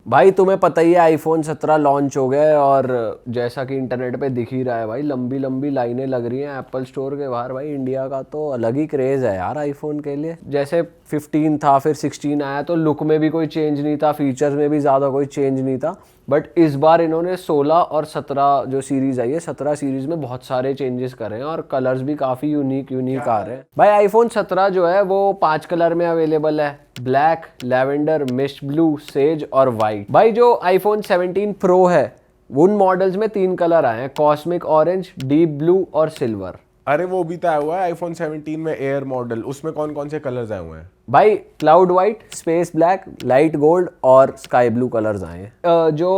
भाई तुम्हें पता ही है आईफोन 17 लॉन्च हो गया है और जैसा कि इंटरनेट पे दिख ही रहा है भाई, लंबी लंबी लाइनें लग रही हैं एप्पल स्टोर के बाहर। भाई इंडिया का तो अलग ही क्रेज़ है यार आईफोन के लिए। जैसे 15 था फिर 16 आया तो लुक में भी कोई चेंज नहीं था, फीचर्स में भी ज़्यादा कोई चेंज नहीं था। बट इस बार इन्होंने 16 और 17 जो सीरीज़ आई है, 17 सीरीज़ में बहुत सारे चेंजेस करे हैं और कलर्स भी काफ़ी यूनिक आ रहे हैं। भाई आईफोन 17 जो है वो 5 कलर में अवेलेबल है, black, lavender, mist blue, says और वाइट। भाई जो आईफोन 17 प्रो है उन मॉडल्स में 3 कलर आए हैं, कॉस्मिक ऑरेंज, डीप ब्लू और सिल्वर। अरे वो भी तो आया हुआ है आईफोन 17 में एयर मॉडल, उसमें कौन कौन से कलर्स आए हुए हैं? भाई cloud white, space black, light gold और स्काई ब्लू कलर्स आए हैं। जो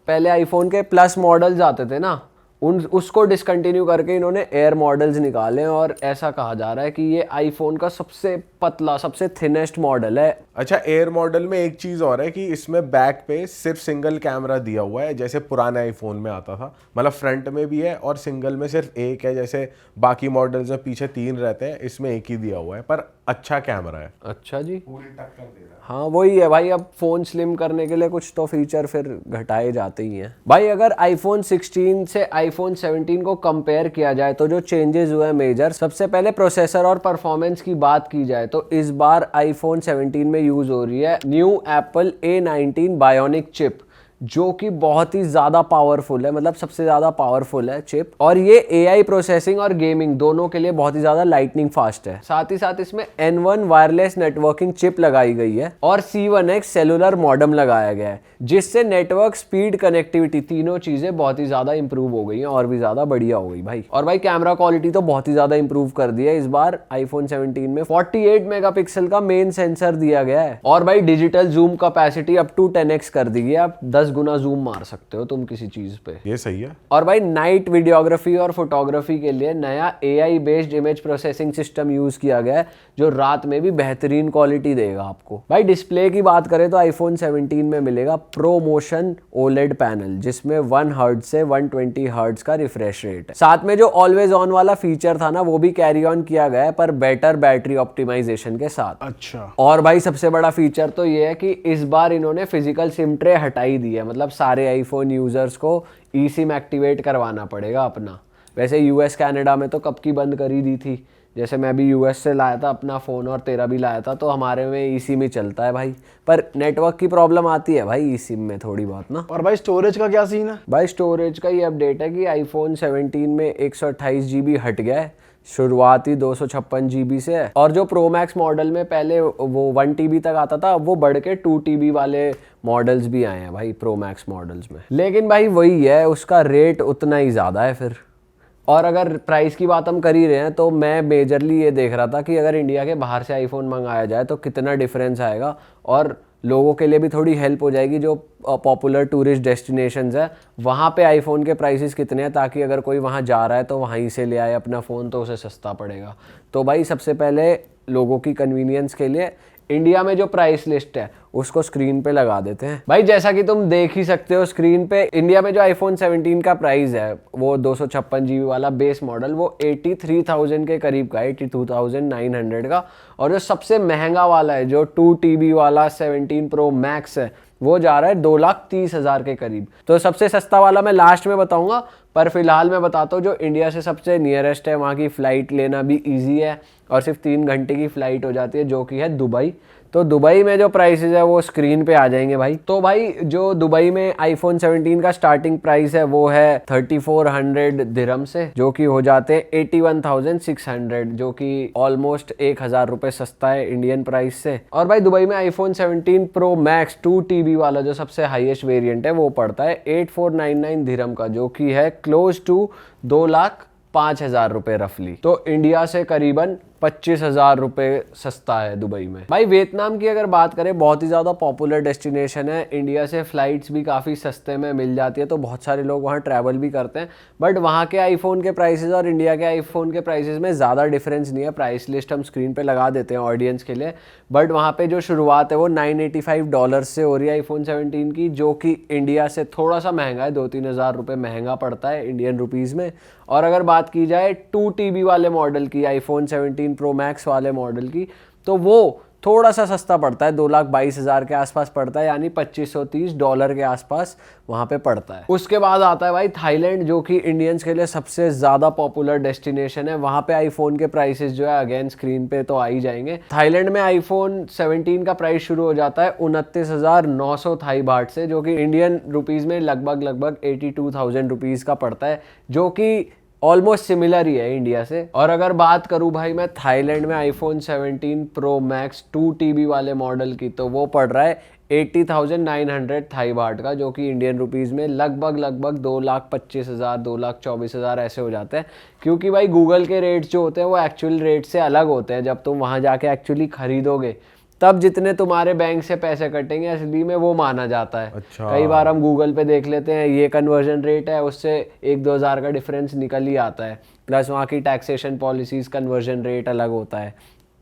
पहले आईफोन के प्लस मॉडल्स आते थे ना उसको डिसकंटिन्यू करके इन्होंने एयर मॉडल्स निकाले हैं और ऐसा कहा जा रहा है कि ये आईफोन का सबसे पतला, सबसे थिनेस्ट मॉडल है। अच्छा, एयर मॉडल में एक चीज़ और है कि इसमें बैक पे सिर्फ सिंगल कैमरा दिया हुआ है, जैसे पुराने आईफोन में आता था। मतलब फ्रंट में भी है और सिंगल में सिर्फ एक है, जैसे बाकी मॉडल्स में पीछे 3 रहते हैं, इसमें एक ही दिया हुआ है, पर अच्छा कैमरा है। अच्छा जी, पूरी टक्कर दे रहा है। हाँ वही है भाई, अब फ़ोन स्लिम करने के लिए कुछ तो फीचर फिर घटाए जाते ही हैं। भाई अगर आईफोन 16 से आईफोन 17 को कंपेयर किया जाए तो जो चेंजेस हुए हैं मेजर, सबसे पहले प्रोसेसर और परफॉर्मेंस की बात की जाए तो इस बार आईफोन 17 में यूज़ हो रही है new Apple A19 bionic chip, जो कि बहुत ही ज़्यादा पावरफुल है, मतलब सबसे ज़्यादा पावरफुल है चिप। और ये AI प्रोसेसिंग और गेमिंग दोनों के लिए बहुत ही ज़्यादा लाइटनिंग फास्ट है। साथ ही साथ इसमें N1 वायरलेस नेटवर्किंग चिप लगाई गई है और C1X सेलुलर मॉडेम लगाया गया है, जिससे नेटवर्क स्पीड, कनेक्टिविटी, तीनों चीज़ें बहुत ही ज़्यादा इंप्रूव हो गई हैं और भी ज़्यादा बढ़िया हो गई भाई। और भाई कैमरा क्वालिटी तो बहुत ही ज़्यादा इंप्रूव कर दी है। इस बार आईफोन 17 में 48 मेगापिक्सल का मेन सेंसर दिया गया है और भाई digital zoom capacity up to 10x कर दी है। आप 10 गुना जूम मार सकते हो तुम किसी चीज पे, ये सही है। और भाई नाइट वीडियोग्राफी और फोटोग्राफी के लिए नया AI based image processing system use किया गया है, जो रात में भी बेहतरीन क्वालिटी देगा आपको। भाई डिस्प्ले की बात करें तो आईफोन 17 में मिलेगा प्रो मोशन OLED पैनल, जिसमें 1 हर्ट्ज से 120 हर्ट्ज का रिफ्रेश रेट है। साथ में जो ऑलवेज ऑन वाला फीचर था ना वो भी कैरी ऑन किया गया है, पर बेटर बैटरी ऑप्टिमाइजेशन के साथ। अच्छा। और भाई सबसे बड़ा फीचर तो ये है कि इस बार इन्होंने फिजिकल सिम ट्रे हटाई दी है, मतलब सारे आईफोन यूजर्स को eSIM एक्टिवेट करवाना पड़ेगा अपना। वैसे US कनाडा में तो कब की बंद कर ही दी थी। जैसे मैं भी US से लाया था अपना फ़ोन और तेरा भी लाया था, तो हमारे में eSIM ही चलता है भाई, पर नेटवर्क की प्रॉब्लम आती है भाई eSIM में थोड़ी बहुत ना। और भाई स्टोरेज का क्या सीन है? भाई स्टोरेज का ये अपडेट है कि आईफोन 17 में 128 GB हट गया है, शुरुआती 256 GB से है। और जो प्रो मैक्स मॉडल में पहले वो 1 TB तक आता था, अब वो बढ़ के 2 TB वाले मॉडल्स भी आए हैं भाई प्रो मैक्स मॉडल्स में। लेकिन भाई वही है, उसका रेट उतना ही ज़्यादा है फिर। और अगर प्राइस की बात हम कर ही रहे हैं तो मैं मेजरली ये देख रहा था कि अगर इंडिया के बाहर से आईफोन मंगाया जाए तो कितना डिफरेंस आएगा, और लोगों के लिए भी थोड़ी हेल्प हो जाएगी जो पॉपुलर टूरिस्ट डेस्टिनेशंस है वहाँ पे आईफोन के प्राइसेस कितने हैं, ताकि अगर कोई वहाँ जा रहा है तो वहीं से ले आए अपना फ़ोन तो उसे सस्ता पड़ेगा। तो भाई सबसे पहले लोगों की कन्वीनियंस के लिए इंडिया में जो प्राइस लिस्ट है उसको स्क्रीन पे लगा देते हैं। भाई जैसा कि तुम देख ही सकते हो स्क्रीन पे, इंडिया में जो आईफोन 17 का प्राइस है वो 256 GB वाला बेस मॉडल वो 83,000 के करीब का, 82,900 का। और जो सबसे महंगा वाला है जो 2 TB वाला 17 प्रो मैक्स है वो जा रहा है 2,30,000 के करीब। तो सबसे सस्ता वाला मैं लास्ट में बताऊंगा, पर फिलहाल मैं बताता हूँ जो इंडिया से सबसे नियरेस्ट है, वहाँ की फ़्लाइट लेना भी ईजी है और सिर्फ 3 घंटे की फ़्लाइट हो जाती है, जो कि है दुबई। तो दुबई में जो प्राइसेस है वो स्क्रीन पे आ जाएंगे भाई। तो भाई जो दुबई में आईफोन 17 का स्टार्टिंग प्राइस है वो है 3400 दिरहम से, जो कि हो जाते हैं 81,600, जो कि ऑलमोस्ट 1,000 रुपये सस्ता है इंडियन प्राइस से। और भाई दुबई में आईफोन 17 प्रो मैक्स 2 TB वाला जो सबसे हाईएस्ट वेरिएंट है वो पड़ता है 8499 दिरहम का, जो कि है क्लोज टू 2,05,000 रुपये रफली। तो इंडिया से करीबन 25,000 रुपये सस्ता है दुबई में। भाई वियतनाम की अगर बात करें, बहुत ही ज़्यादा पॉपुलर डेस्टिनेशन है, इंडिया से फ़्लाइट्स भी काफ़ी सस्ते में मिल जाती है, तो बहुत सारे लोग वहाँ ट्रैवल भी करते हैं। बट वहाँ के आईफोन के प्राइसेस और इंडिया के आईफोन के प्राइसेस में ज़्यादा डिफरेंस नहीं है। प्राइस लिस्ट हम स्क्रीन पे लगा देते हैं ऑडियंस के लिए, बट वहाँ पे जो शुरुआत है वो $985 से हो रही है आईफोन 17 की, जो कि इंडिया से थोड़ा सा महंगा है, 2-3 हज़ार रुपये महंगा पड़ता है इंडियन रुपीज़ में। और अगर बात की जाए 2 TB वाले मॉडल की, आईफोन 17 प्रो मैक्स वाले मॉडल की, तो वो थोड़ा सा सस्ता पड़ता है, $2,22,000 के आसपास पड़ता है, यानी $2530 के आसपास वहाँ पे पड़ता है। उसके बाद आता है भाई थाईलैंड, जो कि इंडियंस के लिए सबसे ज़्यादा पॉपुलर डेस्टिनेशन है। वहाँ पे आईफोन के प्राइसेस जो है अगेन स्क्रीन पे तो आ ही जाएंगे। थाईलैंड में आईफोन 17 का प्राइस शुरू हो जाता है 29,900 थाई बाट से, जो कि इंडियन रुपीज़ में लगभग 82,000 रुपीज़ का पड़ता है, जो कि ऑलमोस्ट सिमिलर ही है इंडिया से। और अगर बात करूं भाई मैं थाईलैंड में आईफोन 17 प्रो मैक्स 2 TB वाले मॉडल की, तो वो पड़ रहा है 80,900 थाई बाट का, जो कि इंडियन रुपीज़ में लगभग 2,25,000 2,24,000 ऐसे हो जाते हैं। क्योंकि भाई गूगल के रेट्स जो होते हैं वो एक्चुअल रेट से अलग होते हैं। जब तुम वहाँ जाके एक्चुअली खरीदोगे तब जितने तुम्हारे बैंक से पैसे कटेंगे असली में वो माना जाता है। अच्छा। कई बार हम गूगल पे देख लेते हैं ये कन्वर्जन रेट है, उससे 1-2 हज़ार का डिफरेंस निकल ही आता है, प्लस वहाँ की टैक्सेशन पॉलिसीज़ कन्वर्जन रेट अलग होता है।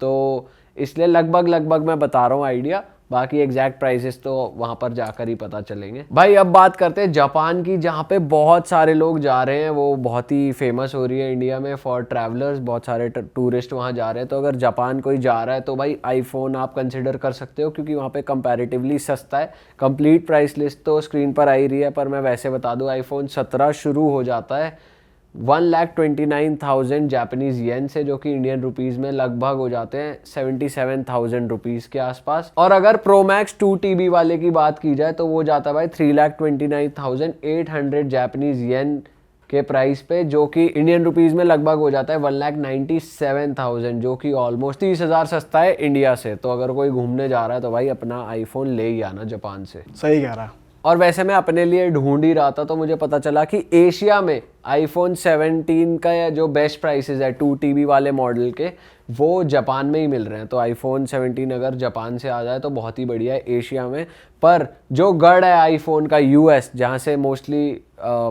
तो इसलिए लगभग मैं बता रहा हूँ आइडिया, बाकी एग्जैक्ट प्राइसेस तो वहाँ पर जाकर ही पता चलेंगे। भाई अब बात करते हैं जापान की, जहाँ पे बहुत सारे लोग जा रहे हैं, वो बहुत ही फेमस हो रही है इंडिया में फॉर ट्रैवलर्स, बहुत सारे टूरिस्ट वहाँ जा रहे हैं। तो अगर जापान कोई जा रहा है तो भाई आईफोन आप कंसिडर कर सकते हो, क्योंकि वहाँ पे कंपैरेटिवली सस्ता है। कंप्लीट प्राइस लिस्ट तो स्क्रीन पर आ ही रही है, पर मैं वैसे बता दूँ आईफोन 17 शुरू हो जाता है 1,29,000 जापानीज येन से, जो कि इंडियन रुपीस में लगभग हो जाते हैं 77,000 रुपीस के आसपास। और अगर प्रो मैक्स 2 TB वाले की बात की जाए तो वो जाता है भाई 3,29,800 जापानीज येन के प्राइस पे, जो कि इंडियन रुपीस में लगभग हो जाता है 1,97,000, जो कि ऑलमोस्ट 30,000 सस्ता है इंडिया से। तो अगर कोई घूमने जा रहा है तो भाई अपना आईफोन ले ही आना जापान से। सही कह रहा। और वैसे मैं अपने लिए ढूंढ ही रहा था तो मुझे पता चला कि एशिया में आईफोन 17 का या जो बेस्ट प्राइसेस है 2 TB वाले मॉडल के, वो जापान में ही मिल रहे हैं। तो आईफोन 17 अगर जापान से आ जाए तो बहुत ही बढ़िया है एशिया में। पर जो गढ़ है आईफोन का US, जहाँ से मोस्टली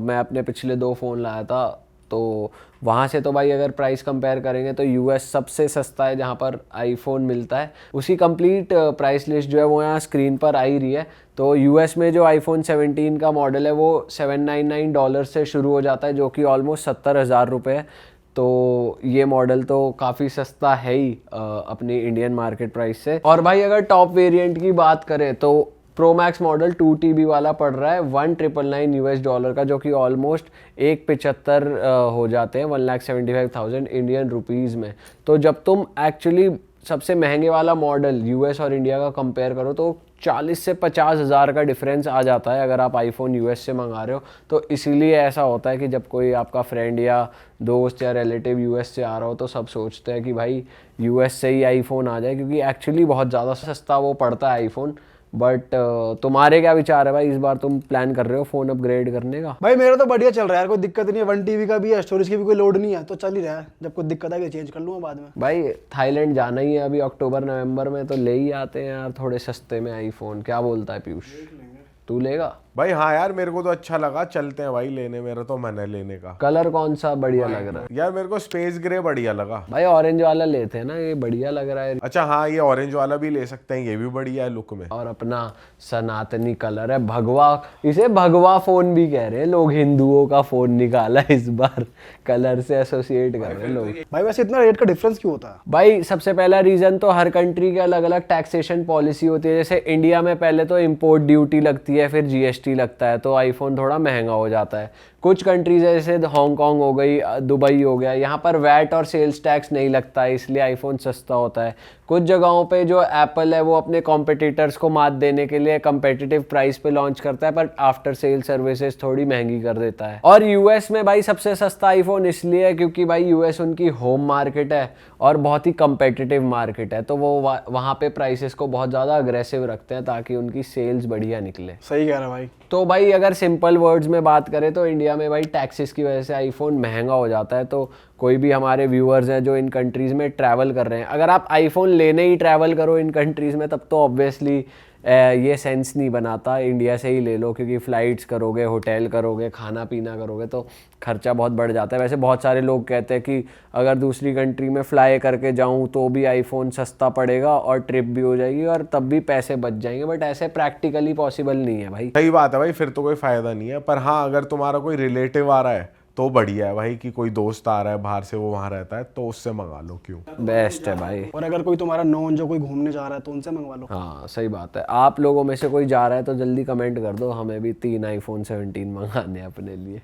मैं अपने पिछले 2 फ़ोन लाया था, तो वहाँ से तो भाई अगर प्राइस कंपेयर करेंगे तो US सबसे सस्ता है जहाँ पर आईफोन मिलता है। उसी कंप्लीट प्राइस लिस्ट जो है वो यहाँ स्क्रीन पर आ ही रही है। तो US में जो आईफोन 17 का मॉडल है वो $799 से शुरू हो जाता है, जो कि ऑलमोस्ट 70,000 रुपये है। तो ये मॉडल तो काफ़ी सस्ता है ही अपनी इंडियन मार्केट प्राइस से। और भाई अगर टॉप वेरिएंट की बात करें तो प्रो मैक्स मॉडल 2 TB वाला पड़ रहा है $1,999 का, जो कि ऑलमोस्ट 1,75 हो जाते हैं 1,75,000 इंडियन रुपीज़ में। तो जब तुम एक्चुअली सबसे महंगे वाला मॉडल US और इंडिया का कंपेयर करो तो 40 से 50 हज़ार का डिफरेंस आ जाता है अगर आप आईफोन US से मंगा रहे हो। तो इसीलिए ऐसा होता है कि जब कोई आपका फ्रेंड या दोस्त या रिलेटिव US से आ रहा हो तो सब सोचते हैं कि भाई US से ही आईफोन आ जाए, क्योंकि एक्चुअली बहुत ज़्यादा सस्ता वो पड़ता है आईफोन। बट तुम्हारे क्या विचार है भाई, इस बार तुम प्लान कर रहे हो फ़ोन अपग्रेड करने का? भाई मेरा तो बढ़िया चल रहा है यार, कोई दिक्कत नहीं है। 1 TB का भी है, स्टोरेज की भी कोई लोड नहीं है, तो चल ही रहा है। जब कोई दिक्कत आएगी चेंज कर लूँगा बाद में। भाई थाईलैंड जाना ही है अभी अक्टूबर नवंबर में, तो ले ही आते हैं यार थोड़े सस्ते में आईफोन। क्या बोलता है पीयूष, तू लेगा? भाई हाँ यार, मेरे को तो अच्छा लगा, चलते हैं भाई लेने, मेरा तो मन है लेने का। कलर कौन सा बढ़िया लग रहा है? यार मेरे को स्पेस ग्रे बढ़िया लगा। भाई ऑरेंज वाला लेते हैं ना, ये बढ़िया लग रहा है। अच्छा हाँ, ये ऑरेंज वाला भी ले सकते हैं, ये भी बढ़िया है लुक में। और अपना सनातनी कलर है भगवा, इसे भगवा फोन भी कह रहे हैं लोग, हिंदुओं का फोन निकाला इस बार, कलर से एसोसिएट कर रहे हैं लोग। भाई वैसे इतना रेट का डिफरेंस क्यों होता है? भाई सबसे पहला रीजन तो हर कंट्री के अलग अलग टैक्सेशन पॉलिसी होती है। जैसे इंडिया में पहले तो इंपोर्ट ड्यूटी लगती है, फिर GST लगता है, तो आईफोन थोड़ा महंगा हो जाता है। कुछ कंट्रीज जैसे हांगकांग हो गई, दुबई हो गया, यहाँ पर वैट और सेल्स टैक्स नहीं लगता है, इसलिए आईफोन सस्ता होता है। कुछ जगहों पे जो एप्पल है वो अपने कॉम्पिटिटर्स को मात देने के लिए कंपेटिटिव प्राइस पे लॉन्च करता है, पर आफ्टर सेल सर्विसेज थोड़ी महंगी कर देता है। और US में भाई सबसे सस्ता आईफोन इसलिए है क्योंकि भाई US उनकी होम मार्केट है और बहुत ही कंपेटिटिव मार्केट है, तो वो वहाँ पे प्राइसेस को बहुत ज़्यादा अग्रेसिव रखते हैं ताकि उनकी सेल्स बढ़िया निकले। सही कह रहा भाई। तो भाई अगर सिंपल वर्ड्स में बात करें तो इंडिया में भाई टैक्सेस की वजह से आईफोन महंगा हो जाता है। तो कोई भी हमारे व्यूअर्स हैं जो इन कंट्रीज़ में ट्रैवल कर रहे हैं, अगर आप आईफोन लेने ही ट्रैवल करो इन कंट्रीज़ में, तब तो ऑब्वियसली ये सेंस नहीं बनाता इंडिया से ही ले लो, क्योंकि फ़्लाइट्स करोगे, होटल करोगे, खाना पीना करोगे तो खर्चा बहुत बढ़ जाता है। वैसे बहुत सारे लोग कहते हैं कि अगर दूसरी कंट्री में फ़्लाई करके जाऊं तो भी आईफोन सस्ता पड़ेगा और ट्रिप भी हो जाएगी और तब भी पैसे बच जाएंगे, बट ऐसे प्रैक्टिकली पॉसिबल नहीं है भाई। सही बात है भाई, फिर तो कोई फ़ायदा नहीं है। पर हाँ, अगर तुम्हारा कोई रिलेटिव आ रहा है तो बढ़िया है भाई कि कोई दोस्त आ रहा है बाहर से, वो वहाँ रहता है, तो उससे मंगा लो, क्यों। बेस्ट है भाई। और अगर कोई तुम्हारा नॉन जो कोई घूमने जा रहा है तो उनसे मंगवा लो। हाँ सही बात है। आप लोगों में से कोई जा रहा है तो जल्दी कमेंट कर दो, हमें भी 3 iPhone 17 मंगाने हैं अपने लिए।